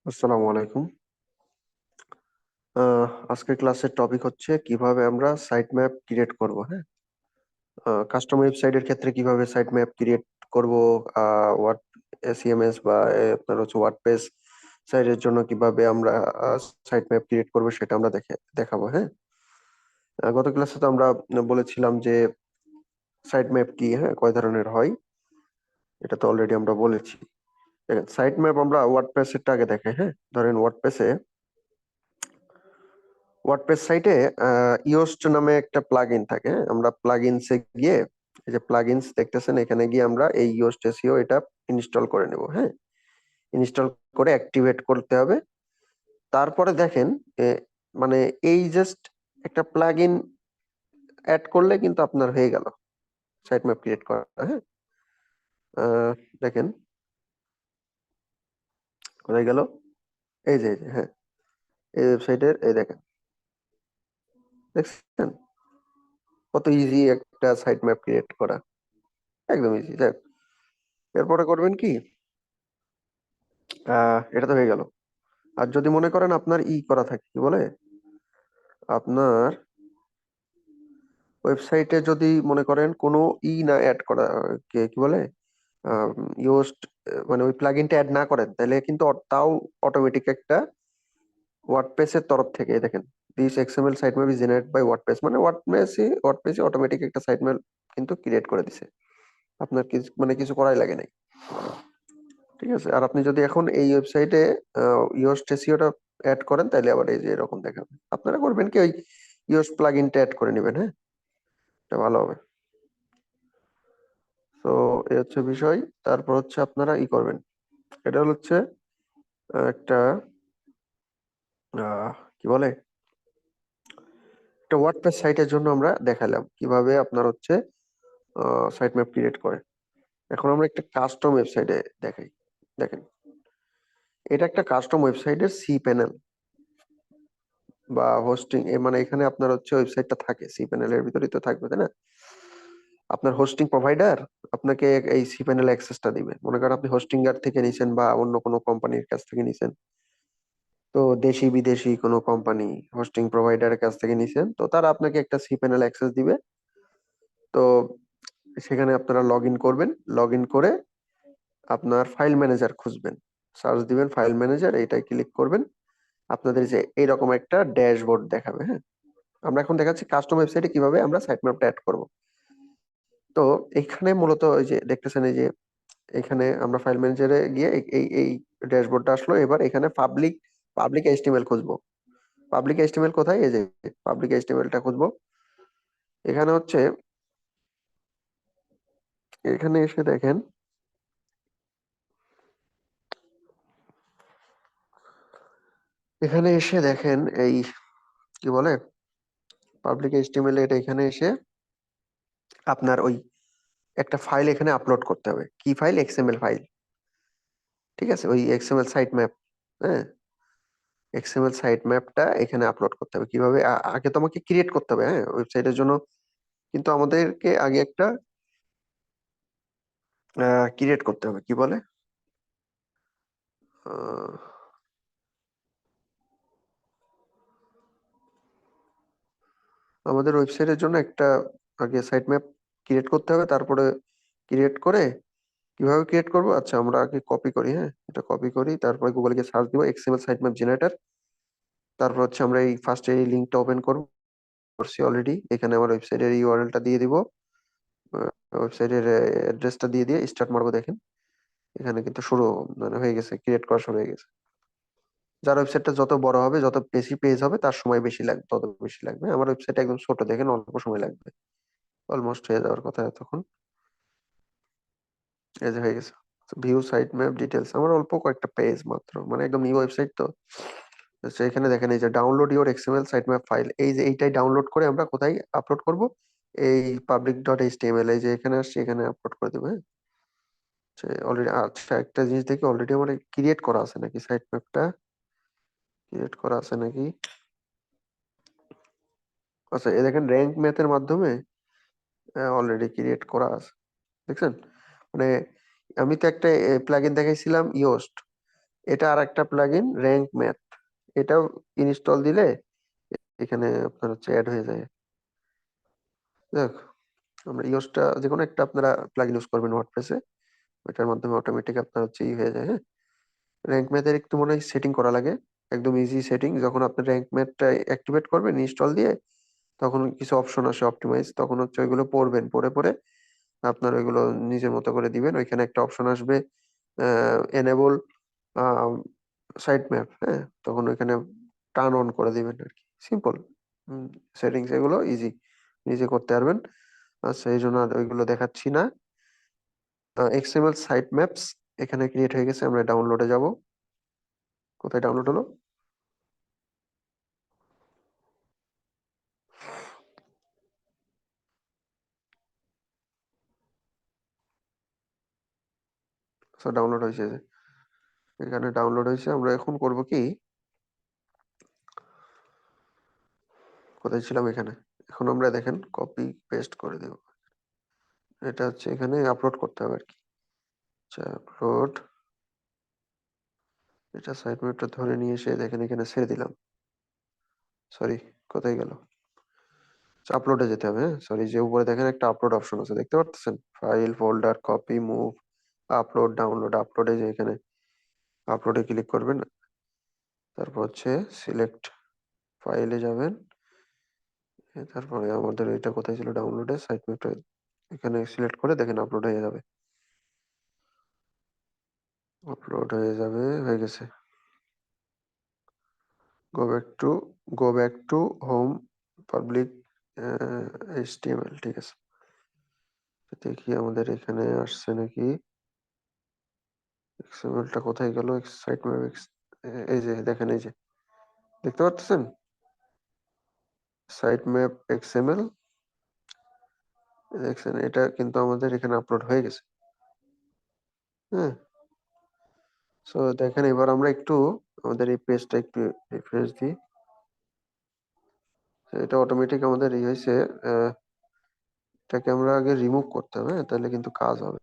আসসালামু আলাইকুম। আজকের ক্লাসের টপিক হচ্ছে কিভাবে আমরা সাইট ম্যাপ ক্রিয়েট করব। হ্যাঁ, কাস্টম ওয়েবসাইটের ক্ষেত্রে কিভাবে সাইট ম্যাপ ক্রিয়েট করব, ওয়ার্ড সিএমএস বা আপনার হচ্ছে ওয়ার্ডপ্রেস সাইটের জন্য কিভাবে আমরা সাইট ম্যাপ ক্রিয়েট করব সেটা আমরা দেখাবো। হ্যাঁ, গত ক্লাসে তো আমরা বলেছিলাম যে সাইট ম্যাপ কি, হ্যাঁ, কয় ধরনের হয়, এটা তো অলরেডি আমরা বলেছি। দেখেন, সাইট ম্যাপ আমরা ওয়ার্ডপ্রেসেরটা আগে দেখাই। হ্যাঁ, ধরেন ওয়ার্ডপ্রেস সাইটে ইয়োস্ট নামে একটা প্লাগইন থাকে। হ্যাঁ? আমরা প্লাগইনসে গিয়ে, এই যে প্লাগইনস দেখতেছেন, এখানে গিয়ে আমরা এই ইয়োস্ট এসইও এটা ইনস্টল করে নেব। হ্যাঁ, ইনস্টল করে অ্যাক্টিভেট করতে হবে। তারপরে দেখেন, এ, মানে এই জাস্ট একটা প্লাগইন অ্যাড করলে কিন্তু আপনার হয়ে গেল সাইট ম্যাপ ক্রিয়েট করা। হ্যাঁ, আহ, দেখেন কোথায় গেল, এই যে হ্যাঁ, এই ওয়েবসাইটের এই দেখেন, দেখছেন কত ইজি একটা সাইট ম্যাপ ক্রিয়েট করা, একদম ইজি। এরপরে করবেন কি, এটা তো হয়ে গেল। আর যদি মনে করেন আপনার করা থাকে, কি বলে, আপনার ওয়েবসাইটে যদি মনে করেন কোনো না অ্যাড করা, কি বলে, ইউজড, মানে ওই প্লাগইনটা অ্যাড না করেন, তাহলে কিন্তু তাও অটোমেটিক একটা ওয়ার্ডপ্রেসের তরফ থেকে দেখেন, this XML sitemap is generated by WordPress, মানে ওয়ার্ডপ্রেসে অটোমেটিক একটা সাইট ম্যাপ কিন্তু ক্রিয়েট করে দিছে। আপনার কিছু করাই লাগে নাই। ঠিক আছে, আর আপনি যদি এখন এই ওয়েবসাইটে ইয়োস্ট এসইওটা অ্যাড করেন, তাহলে আবার এই যে এরকম দেখাবে। আপনারা করবেন কি, ওই ইয়োস্ট প্লাগইনটা অ্যাড করে নেবেন। হ্যাঁ, এটা ভালো হবে। তো এই হচ্ছে বিষয়। তারপর হচ্ছে আপনারা করবেন, এটা হচ্ছে একটা কি বলে, একটা ওয়ার্ডপ্রেস সাইটের জন্য আমরা দেখালাম কিভাবে আপনার হচ্ছে সাইট ম্যাপ ক্রিয়েট করে। এখন আমরা একটা কাস্টম ওয়েবসাইটে দেখাই। দেখেন, এটা একটা কাস্টম ওয়েবসাইটের সি প্যানেল বা হোস্টিং, মানে এখানে আপনার হচ্ছে ওয়েবসাইটটা থাকে সি প্যানেলের ভিতরেই তো থাকবে, তাই না? আপনার হোস্টিং প্রোভাইডার আপনাকে এই সি প্যানেল অ্যাক্সেসটা দিবে। মনে করেন আপনি হোস্টিঙ্গার থেকে নিছেন বা অন্য কোনো কোম্পানির কাছ থেকে নিছেন, তো দেশি বিদেশি কোনো কোম্পানি হোস্টিং প্রোভাইডারের কাছ থেকে নিছেন, তো তারা আপনাকে একটা সি প্যানেল অ্যাক্সেস দিবে। তো সেখানে আপনারা লগ ইন করবেন, লগ ইন করে আপনার ফাইল ম্যানেজার খুঁজবেন, সার্চ দিবেন ফাইল ম্যানেজার, এইটাই ক্লিক করবেন। আপনাদের যে এইরকম একটা ড্যাশবোর্ড দেখাবে। হ্যাঁ, আমরা এখন দেখাচ্ছি কাস্টম ওয়েবসাইটে কিভাবে আমরা সাইট ম্যাপটা অ্যাড করব। তো এখানে মূলত ওই যে দেখতেছেন, এই যে এখানে আমরা ফাইল ম্যানেজারে গিয়ে এই ড্যাশবোর্ডটা আসলো। এবার এখানে পাবলিক এইচটিএমএল খুঁজবো। পাবলিক এইচটিএমএল কোথায়, এই যে পাবলিক এইচটিএমএলটা খুঁজবো। এখানে হচ্ছে, এখানে এসে দেখেন, এখানে এসে দেখেন এই কি বলে পাবলিক এইচটিএমএল, এটা এখানে এসে আপনার ওই একটা ফাইল এখানে আপলোড করতে হবে। কি ফাইল? XML file. ঠিক আছে, ওই এক্সএমএল সাইট ম্যাপ। হ্যাঁ, এক্সএমএল সাইট ম্যাপটা এখানে আপলোড করতে হবে। কিভাবে? আগে তো আমাকে ক্রিয়েট করতে হবে, হ্যাঁ, ওয়েবসাইটের জন্য কিন্তু আমাদেরকে আগে একটা ক্রিয়েট করতে হবে, কি বলে, আহ, আমাদের ওয়েবসাইটের জন্য একটা আগে সাইট ম্যাপ ক্রিয়েট করতে হবে। তারপরে ক্রিয়েট করে, কিভাবে ক্রিয়েট করব, আচ্ছা আমরা আগে কপি করি। হ্যাঁ, এটা কপি করি, তারপরে গুগলে গিয়ে সার্চ দিব এক্সএমএল সাইট ম্যাপ জেনারেটর। তারপর হচ্ছে আমরা এই ফার্স্টে এই লিঙ্কটা ওপেন করছি অলরেডি। এখানে আমার ওয়েবসাইটের ইউআরএলটা দিয়ে দিব, ওয়েবসাইটের অ্যাড্রেসটা দিয়ে স্টার্ট মারবো। দেখেন এখানে কিন্তু শুরু, মানে হয়ে গেছে, ক্রিয়েট করা শুরু হয়ে গেছে। যার ওয়েবসাইটটা যত বড় হবে, যত বেশি পেজ হবে, তার সময় বেশি লাগবে, তত বেশি লাগবে। আমার ওয়েবসাইট একদম ছোট, দেখেন অল্প সময় লাগবে, অলমোস্ট হয়ে যাওয়ার কথা তখন। এই যে হয়ে গেছে, ভিউ সাইট ম্যাপ ডিটেলস। আমার অল্প কয়েকটা পেজ মাত্র, মানে একদম নিউ ওয়েবসাইট তো। আচ্ছা, এখানে দেখেন এই যে download your XML sitemap file, এই যে এইটাই ডাউনলোড করে আমরা কোথায় আপলোড করব, এই পাবলিক ডট এইচটিএমএল, এই যে এখানে আসছে, এখানে আপলোড করে দেবো। হ্যাঁ, অলরেডি, আচ্ছা একটা জিনিস দেখি, অলরেডি আমার ক্রিয়েট করা আছে নাকি, সাইট ম্যাপটা ক্রিয়েট করা আছে নাকি। আচ্ছা, এই দেখেন র্যাঙ্ক ম্যাথের মাধ্যমে অলরেডি ক্রিয়েট করা আছে, দেখছেন? মানে আমি তো একটা প্লাগইন দেখাইছিলাম ইয়োস্ট, এটা আর একটা প্লাগইন র্যাঙ্ক ম্যাথ, এটাও ইনস্টল দিলে এখানে আপনার হচ্ছে অ্যাড হয়ে যায়। দেখ, আমরা ইউজটা যে কোনো একটা আপনারা প্লাগইন ইউজ করবেন ওয়ার্ডপ্রেসে, ওইটার মাধ্যমে অটোমেটিক আপনার হচ্ছে হয়ে যায়। হ্যাঁ, র্যাঙ্ক ম্যাথের একটু মনে হয় সেটিং করা লাগে, একদম ইজি সেটিং। যখন আপনি র্যাঙ্ক ম্যাথটা অ্যাক্টিভেট করবেন ইনস্টল দিয়ে, তখন কিছু অপশন আসে অপটিমাইজ, তখন হচ্ছে ওইগুলো পড়বেন, পড়ে পড়ে আপনার ওইগুলো নিজের মতো করে দিবেন। ওইখানে একটা অপশন আসবে এনেবল সাইট ম্যাপ। হ্যাঁ, তখন ওইখানে টার্ন অন করে দিবেন আর কি, সিম্পল সেটিংস, এগুলো ইজি, নিজে করতে পারবেন। আচ্ছা, এই জন্য আর ওইগুলো দেখাচ্ছি না। এক্সএমএল সাইট ম্যাপস এখানে ক্রিয়েট হয়ে গেছে, আমরা ডাউনলোডে যাব। কোথায় ডাউনলোড হলো? আচ্ছা, ডাউনলোড হয়েছে যে, এখানে ডাউনলোড হয়েছে। আমরা এখন করব কি, কোথায় ছিলাম, এখানে। এখন আমরা দেখেন কপি পেস্ট করে দেব, এটা হচ্ছে এখানে আপলোড করতে হবে আর কি। আচ্ছা, আপলোড, এটা সাইট ম্যাপটা ধরে নিয়ে এসে দেখেন এখানে ছেড়ে দিলাম। সরি, কোথায় গেল? আপলোডে যেতে হবে। হ্যাঁ, সরি, যে উপরে দেখেন একটা আপলোড অপশন আছে, দেখতে পাচ্ছেন? File, folder, copy, move, upload, download. আপলোডে যে এখানে আপলোডে ক্লিক করবেন, তারপর হচ্ছে সিলেক্ট, ফাইলে যাবেন। তারপরে আমাদের এটা কোথায় ছিল, ডাউনলোডে সাইট ম্যাপটা এখানে সিলেক্ট করে দেখেন আপলোড হয়ে যাবে। আপলোড হয়ে যাবে, হয়ে গেছে। Go back to, go back to home, public HTML. ঠিক আছে, দেখি আমাদের এখানে আসছে নাকি। এক্সএমএলটা কোথায় গেল? সাইট ম্যাপ, এই যে দেখেন, এই যে দেখতে পাচ্ছেন সাইট ম্যাপ এক্সএমএল, দেখছেন? এটা কিন্তু আমাদের এখানে আপলোড হয়ে গেছে। হ্যাঁ, সো দেখেন, এবার আমরা একটু আমাদের এই পেজটা একটু রিফ্রেশ দিই। এটা অটোমেটিক আমাদের এই হয়েছে। আহ, এটাকে আমরা আগে রিমুভ করতে হবে, হ্যাঁ, তাহলে কিন্তু কাজ হবে।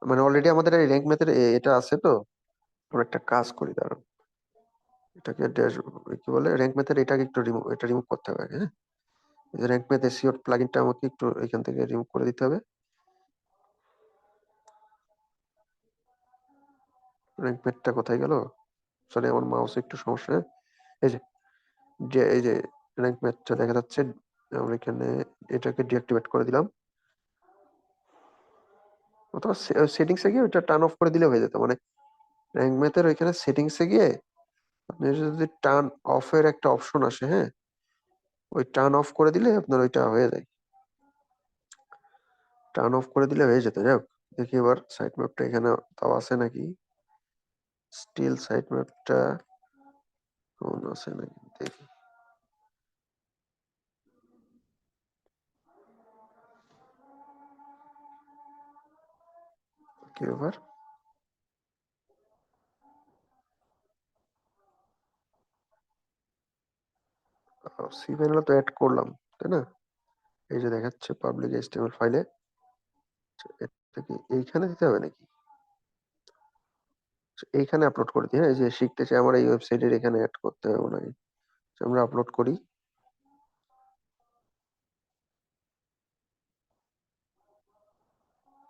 মানে অলরেডি আমাদের এই র্যাঙ্ক ম্যাথের এটা আছে তো। আমরা একটা কাজ করি, দাঁড়ান, এটাকে ড্যাশ, কি বলে, র্যাঙ্ক ম্যাথের এটাকে একটু রিমুভ, এটা রিমুভ করতে হবে। হ্যাঁ, এই যে র্যাঙ্ক ম্যাথ এসইও প্লাগইনটা আমাকে একটু এখান থেকে রিমুভ করে দিতে হবে। র্যাঙ্ক ম্যাথটা কোথায় গেল? সরি, আমার মাউস একটু সমস্যা। হ্যাঁ, এই যে, এই যে র্যাঙ্ক ম্যাথটা দেখা যাচ্ছে। আমরা এখানে এটাকে ডিঅ্যাক্টিভেট করে দিলাম, অথবা সেটিংসে গিয়ে ওইটা টার্ন অফ করে দিলে হয়ে যেত। মানে র্যাঙ্ক ম্যাথের ওইখানে সেটিংসে গিয়ে আপনি যদি টার্ন অফের একটা অপশন আসে, হ্যাঁ, ওই টার্ন অফ করে দিলে আপনার ওইটা হয়ে যায়। টার্ন অফ করে দিলে হয়ে যেত। যাই হোক, দেখি এবার সাইট ম্যাপটা এখানে তাও আছে নাকি। স্টিল সাইট ম্যাপটা কোন আছে নাকি দেখি। কি ব্যাপার? সি প্যানেল তো অ্যাড করলাম, তাই না? এই যে দেখাচ্ছে পাবলিক এইচটিএমএল ফাইলে, এটা কি এইখানে দিতে হবে নাকি? এইখানে আপলোড করে দিই। হ্যাঁ, এই যে শিখতে চাই আমার এই ওয়েবসাইটের এখানে অ্যাড করতে হবে নাকি? আমরা আপলোড করি,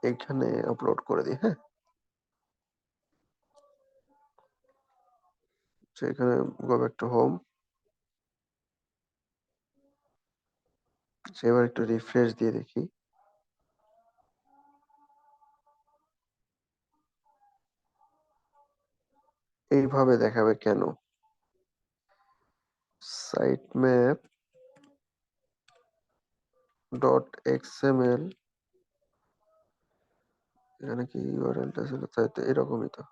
এইখানে আপলোড করে দিই। হ্যাঁ, এখানে গো ব্যাক টু হোম। এবার একটু রিফ্রেশ দিয়ে দেখি। এইভাবে দেখাবে কেন? সাইট ম্যাপ ডট এক্সএমএল, এখানে কি ইউআরএলটা ছিল, তাই তো এরকমই তো।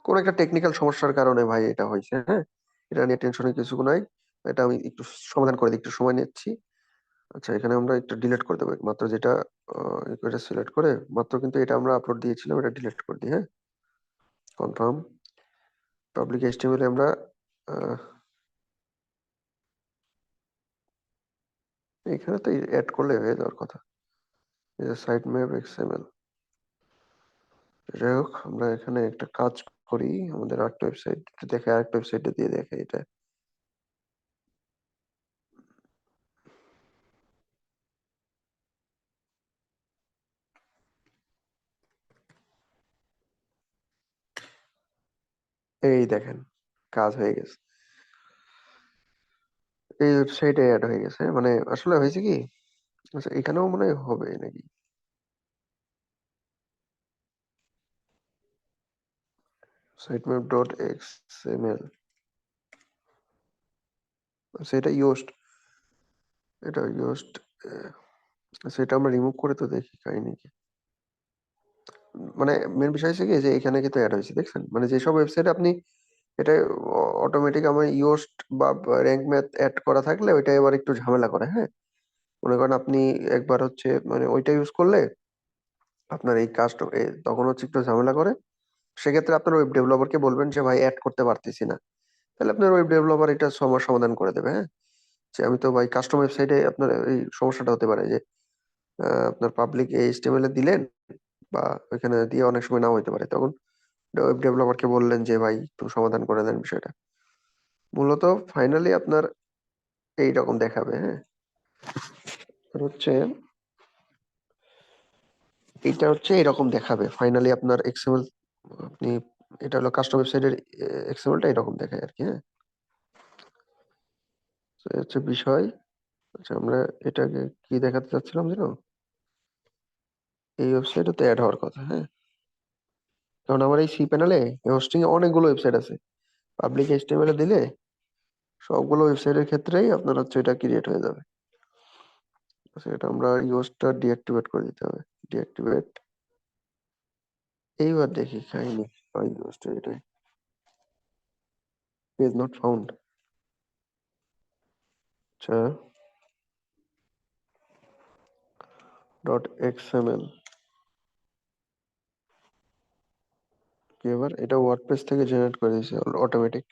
কোন একটা টেকনিক্যাল সমস্যার কারণে ভাই এটা হয়েছে। হ্যাঁ, এটা নিয়ে টেনশনের কিছু নাই। এটা আমি একটু সমাধান করে দিই, একটু সময় নিচ্ছি। আচ্ছা, এখানে আমরা একটু ডিলিট করে দেবো মাত্র যেটা এটা সিলেক্ট করে মাত্র, কিন্তু এটা আমরা আপলোড দিয়েছিলাম, এটা ডিলিট করে দিই। হ্যাঁ, কনফার্ম। পাবলিক এইচটিএমএল আমরা আহ, এখানে তো অ্যাড করলে হয়ে যাওয়ার কথা। এই যে সাইট ম্যাপ এক্সএমএল, যাই হোক আমরা এখানে একটা কাজ করি, আমাদের আরেকটা ওয়েবসাইট দেখে আরেকটা ওয়েবসাইটে দিয়ে দেখে এটা। এই দেখেন, কাজ হয়ে গেছে, এই ওয়েবসাইটে অ্যাড হয়ে গেছে। মানে আসলে হয়েছে কি, আচ্ছা এখানেও মনে হয় হবে নাকি, সাইটম্যাপ ডট এক্সএমএল, আচ্ছা এটা ইয়োস্ট, এটা ইয়োস্ট। আচ্ছা এটা আমরা রিমুভ করে তো দেখি কাহিনী কি। মানে মেন বিষয় হচ্ছে কি যে এখানে কিন্তু অ্যাড হয়েছে, দেখছেন? মানে যেসব ওয়েবসাইট আপনি এটা অটোমেটিক আমার ইয়োস্ট বা র্যাঙ্ক ম্যাথ অ্যাড করা থাকলে ওইটা এবার একটু ঝামেলা করে। হ্যাঁ, মনে করেন আপনি একবার হচ্ছে মানে ওইটা ইউজ করলে আপনার এই কাজটা তখন হচ্ছে একটু ঝামেলা করে। সেক্ষেত্রে আপনার ওয়েব ডেভেলপারকে বলবেন যে ভাই অ্যাড করতে পারতেছি না, তাহলে আপনার ওয়েব ডেভেলপার এটা সমস্যার সমাধান করে দেবে। হ্যাঁ, যে আমি তো ভাই কাস্টম ওয়েবসাইটে আপনার এই সমস্যাটা হতে পারে যে আপনার পাবলিক এইচটিএমএল এ দিলেন বা ওইখানে দিয়ে অনেক সময় নাও হইতে পারে, তখন ওয়েব ডেভেলপারকে বললেন যে ভাই একটু সমাধান করে দেন বিষয়টা। মূলত ফাইনালি আপনার এইরকম দেখাবে। হ্যাঁ, আর হচ্ছে এইটা হচ্ছে এরকম দেখাবে ফাইনালি আপনার এক্সএমএল, আপনি এটা হলো কাস্টম ওয়েবসাইটের এক্সএমএলটা এরকম দেখায় আর কি। হ্যাঁ, তো এই হচ্ছে বিষয়। আচ্ছা আমরা এটাকে কি দেখাতে চাচ্ছিলাম জানো, এই ওয়েবসাইটে তো অ্যাড হওয়ার কথা। হ্যাঁ, কারণ আমার এই সি প্যানেলে হোস্টিং এ অনেকগুলো ওয়েবসাইট আছে, পাবলিক এইচটিএমএল এ দিলে সবগুলো ওয়েবসাইটের ক্ষেত্রেই আপনার হচ্ছে এটা ক্রিয়েট হয়ে যাবে। আচ্ছা এটা আমরা ইউজটা ডিঅ্যাক্টিভেট করে দিতে হবে, ডিঅ্যাক্টিভেট। এইবার দেখি কাহিনী হয় ইউজটা, এটাই পেজ নট ফাউন্ড। আচ্ছা ডট এক্সএমএল, কি এবার এটা ওয়ার্ডপ্রেস থেকে জেনারেট করে দিয়েছে অটোমেটিক।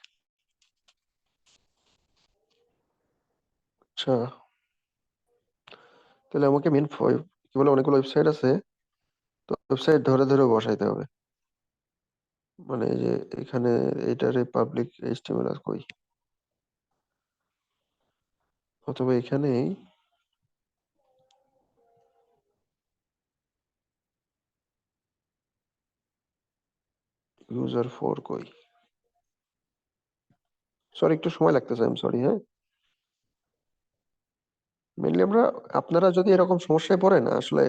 আচ্ছা, তাহলে আমাকে মেন কি বলে অনেকগুলো ওয়েবসাইট আছে, তো ওয়েবসাইট ধরে ধরে বসাইতে হবে। মানে এই যে এখানে এটারে পাবলিক এইচটিএমএল আর কই, অথবা এখানেই ইউজার ফোর কই, সরি একটু সময় লাগতেছে, আমি সরি। হ্যাঁ, মেনলি আমরা, আপনারা যদি এরকম সমস্যায় পড়েন আসলে,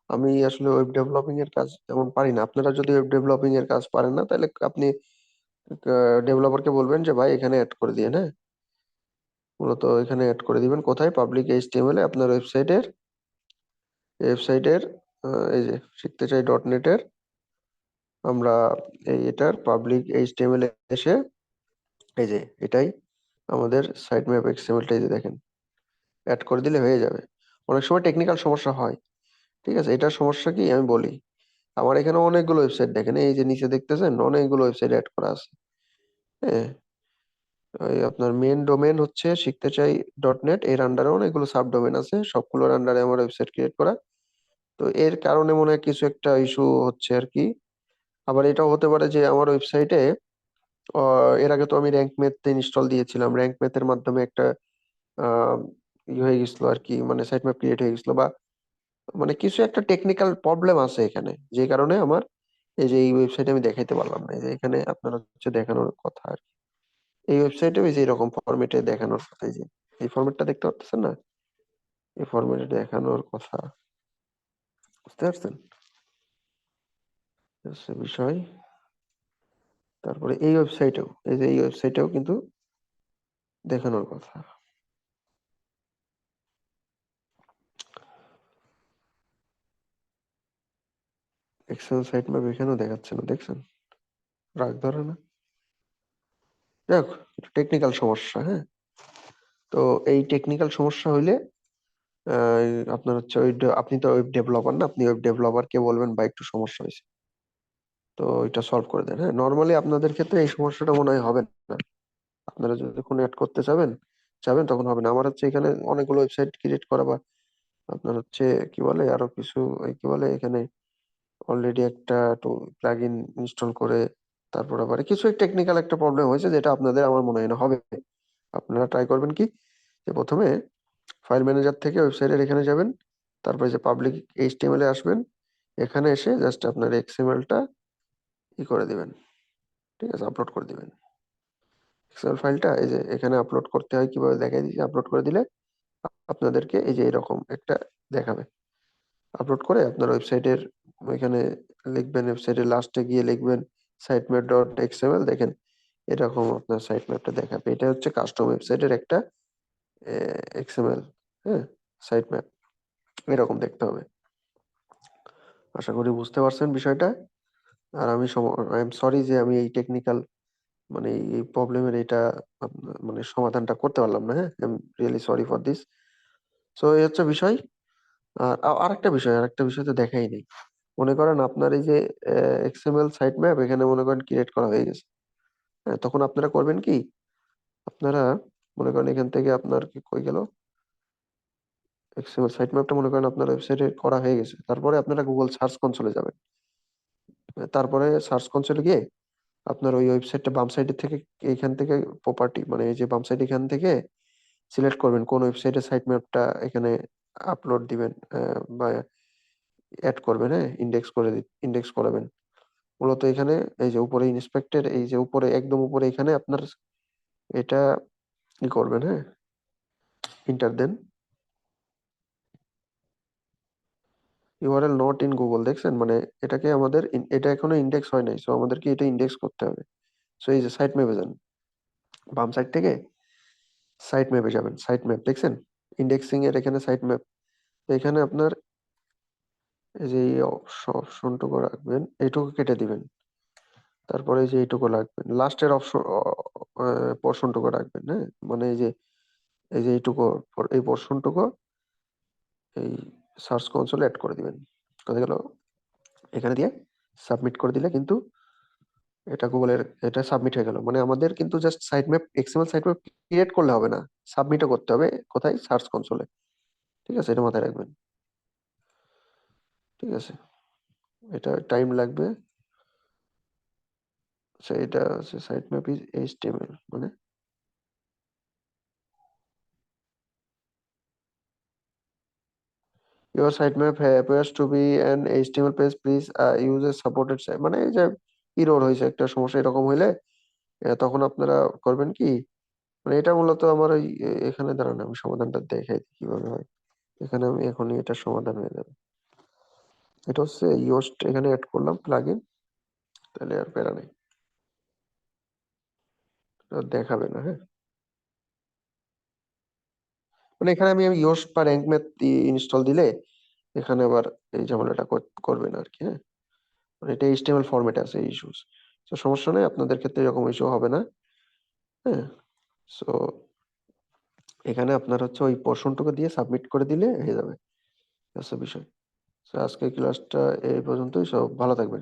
আমি আসলে ওয়েব ডেভেলপিং এর কাজ তেমন পারি না, আপনারা যদি ওয়েব ডেভেলপিং এর কাজ পারেন না তাহলে আপনি ডেভেলপারকে বলবেন যে ভাই এখানে অ্যাড করে দিয়ে। হ্যাঁ, মূলত এখানে অ্যাড করে দিবেন কোথায়, পাবলিক এইচটিএমএল এ আপনার ওয়েবসাইটের এই যে শিখতে চাই ডট নেট এর, আমরা এটার পাবলিক এইচটিএমএল এ এসে এই যে এটাই আমাদের সাইট ম্যাপ এক্সএমএলটা এই যে দেখেন অ্যাড করে দিলে হয়ে যাবে। অনেক সময় টেকনিক্যাল সমস্যা হয়, ঠিক আছে? এটার সমস্যা কি আমি বলি, আমার এখানে অনেকগুলো ওয়েবসাইট দেখেন, এই যে নিচে দেখতেছেন অনেকগুলো ওয়েবসাইট অ্যাড করা আছে। হ্যাঁ, ওই আপনার মেন ডোমেন হচ্ছে শিখতে চাই ডট নেট, এর আন্ডারে অনেকগুলো সাব ডোমেন আছে, সবগুলোর আন্ডারে আমার ওয়েবসাইট ক্রিয়েট করা। তো এর কারণে মনে হয় কিছু একটা ইস্যু হচ্ছে আর কি। আবার এটাও হতে পারে যে আমার ওয়েবসাইটে এর আগে তো আমি র্যাঙ্ক ম্যাথ ইনস্টল দিয়েছিলাম, র্যাঙ্ক ম্যাথের মাধ্যমে একটা আহ হয়ে গেছিল আর কি, মানে সাইট ম্যাপ ক্রিয়েট হয়ে গেছিল, বা মানে কিছু একটা টেকনিক্যাল প্রবলেম আছে এখানে, যে কারণে আমার এই যে এই ওয়েবসাইটে আমি দেখাইতে পারলাম না। এই যে এখানে আপনার হচ্ছে দেখানোর কথা আর কি। এই ওয়েবসাইটে ওই যে এরকম ফরম্যাটে দেখানোর কথা, এই যে এই ফরম্যাটটা দেখতে পাচ্ছেন না, এই ফরম্যাটে দেখানোর কথা, বুঝতে পারছেন? এই হচ্ছে বিষয়। তারপরে এই ওয়েবসাইটেও, এই যে এই ওয়েবসাইটেও কিন্তু দেখানোর কথা। এক্সেল সাইট ম্যাপ এখানেও দেখাচ্ছে না, দেখছেন? রাগ ধরে না। যাই হোক, টেকনিক্যাল সমস্যা। হ্যাঁ, তো এই টেকনিক্যাল সমস্যা হইলে আপনার হচ্ছে আপনি তো ওয়েব ডেভেলপার না, আপনি ওয়েব ডেভেলপারকে বলবেন বা একটু সমস্যা হয়েছে, তো এটা সলভ করে দেন। হ্যাঁ, নর্মালি আপনাদের ক্ষেত্রে এই সমস্যাটা মনে হয় হবে না। আপনারা যদি কোনো অ্যাড করতে চাবেন তখন হবে না। আমার হচ্ছে এখানে অনেকগুলো ওয়েবসাইট ক্রিয়েট করা বা আপনার হচ্ছে কি বলে আরো কিছু কি বলে এখানে অলরেডি একটা প্লাগইন ইনস্টল করে তারপর আবার কিছু টেকনিক্যাল একটা প্রবলেম হয়েছে, যেটা আপনাদের আমার মনে হয় না হবে। আপনারা ট্রাই করবেন কি, যে প্রথমে ফাইল ম্যানেজার থেকে ওয়েবসাইটের এখানে যাবেন, তারপরে যে পাবলিক এইচটিএমএল এ আসবেন, এখানে এসে জাস্ট আপনার এক্সএমএলটা করে দিবেন। ঠিক আছে, আপলোড করে দিবেন। এক্সএমএল ফাইলটা এই যে এখানে আপলোড করতে হয় কিভাবে দেখাই দিচ্ছি। আপলোড করে দিলে আপনাদেরকে এই যে এরকম একটা দেখাবে। আপলোড করে আপনার ওয়েবসাইটের ওইখানে লিখবেন, ওয়েবসাইটের লাস্টে গিয়ে লিখবেন সাইটম্যাপ ডট এক্সএমএল। দেখেন এরকম আপনার সাইট ম্যাপটা দেখাবে। এটা হচ্ছে কাস্টম ওয়েবসাইটের একটা এক্সএমএল, হ্যাঁ, সাইট ম্যাপ। এরকম দেখতে হবে। আশা করি বুঝতে পারছেন বিষয়টা। আর আই এম সরি যে আমি এই টেকনিক্যাল মানে এই প্রবলেমের এটা মানে সমাধানটা করতে পারলাম না। হ্যাঁ, I am really sorry for this. So এই হচ্ছে বিষয়। আর আরেকটা বিষয় তো দেখাই নেই। মনে করেন আপনার এই যে এক্সএমএল সাইট ম্যাপ এখানে মনে করেন ক্রিয়েট করা হয়ে গেছে। হ্যাঁ, তখন আপনারা করবেন কি, আপনারা মনে করেন এখান থেকে আপনার কি কই গেল, এক্সএমএল সাইট ম্যাপটা মনে করেন আপনার ওয়েবসাইটে করা হয়ে গেছে। তারপরে আপনারা গুগল সার্চ কনসোলে যাবেন। তারপরে সার্চ কনসোলে গিয়ে আপনার ওই ওয়েবসাইটটা বাম সাইডের থেকে এইখান থেকে প্রপার্টি মানে এই যে বাম সাইড এখান থেকে সিলেক্ট করবেন কোন ওয়েবসাইটের সাইট ম্যাপটা এখানে আপলোড দিবেন বা অ্যাড করবেন। হ্যাঁ, ইন্ডেক্স করাবেন। মূলত এখানে এই যে উপরে ইন্সপেক্টেড, এই যে উপরে একদম উপরে এখানে আপনার এটা করবেন। হ্যাঁ, enter then URL not in Google, দেখছেন মানে এটাকে আমাদের এটা এখনো ইন্ডেক্স হয় নাই, সো আমাদেরকে এটা ইন্ডেক্স করতে হবে। সো এই যে সাইট ম্যাপে যান, বাম সাইড থেকে সাইট ম্যাপে যাবেন। সাইট ম্যাপ দেখছেন, ইন্ডেক্সিং এর এখানে সাইট ম্যাপ। এখানে আপনার এই যে এই অপশনটুকু রাখবেন, এইটুকু কেটে দিবেন। তারপরে এই যে এইটুকু রাখবেন, লাস্টের অপশন পোর্শনটুকু রাখবেন। হ্যাঁ, মানে এই যে এইটুকু এই পোর্শনটুকু এই সার্চ কনসোলে অ্যাড করে দিবেন। কথা গেল, এখানে দিয়ে সাবমিট করে দিলে কিন্তু এটা গুগলের এটা সাবমিট হয়ে গেল। মানে আমাদের কিন্তু just sitemap XML sitemap create করলে হবে না, সাবমিটও করতে হবে। কোথায়? সার্চ কনসোলে। ঠিক আছে, এটা মাথায় রাখবেন। ঠিক আছে, এটা টাইম লাগবে। আচ্ছা, এটা হচ্ছে সাইট ম্যাপ ইজ এইচটিএমএল মানে your sitemap appears to be an HTML page, please use a supported site। মানে এই যে ইরর হয়েছে একটা সমস্যা এরকম হইলে তখন আপনারা করবেন কি, মানে এটা মূলত আমার ওই এখানে দাঁড়ান আমি সমাধানটা দেখাই দিই কিভাবে হয়। এখানে আমি এখনই এটা সমাধান হয়ে যাবে। এটা হচ্ছে ইয়োস্ট এখানে অ্যাড করলাম প্লাগইন, তাহলে আর প্যারা নেই, আর দেখাবে না। হ্যাঁ, মানে এখানে আমি ইয়োস্ট বা র্যাঙ্ক ম্যাথ ইনস্টল দিলে এখানে আবার এই ঝামেলাটা করবে না আর কি। হ্যাঁ, মানে এটা এইচটিএমএল ফরম্যাটে আছে এই ইস্যুস। তো সমস্যা নেই, আপনাদের ক্ষেত্রে এরকম ইস্যু হবে না। হ্যাঁ, সো এখানে আপনার হচ্ছে ওই পোর্শনটুকু দিয়ে সাবমিট করে দিলে হয়ে যাবে। আচ্ছা বিষয়। তো আজকের ক্লাসটা এই পর্যন্তই। সব ভালো থাকবেন।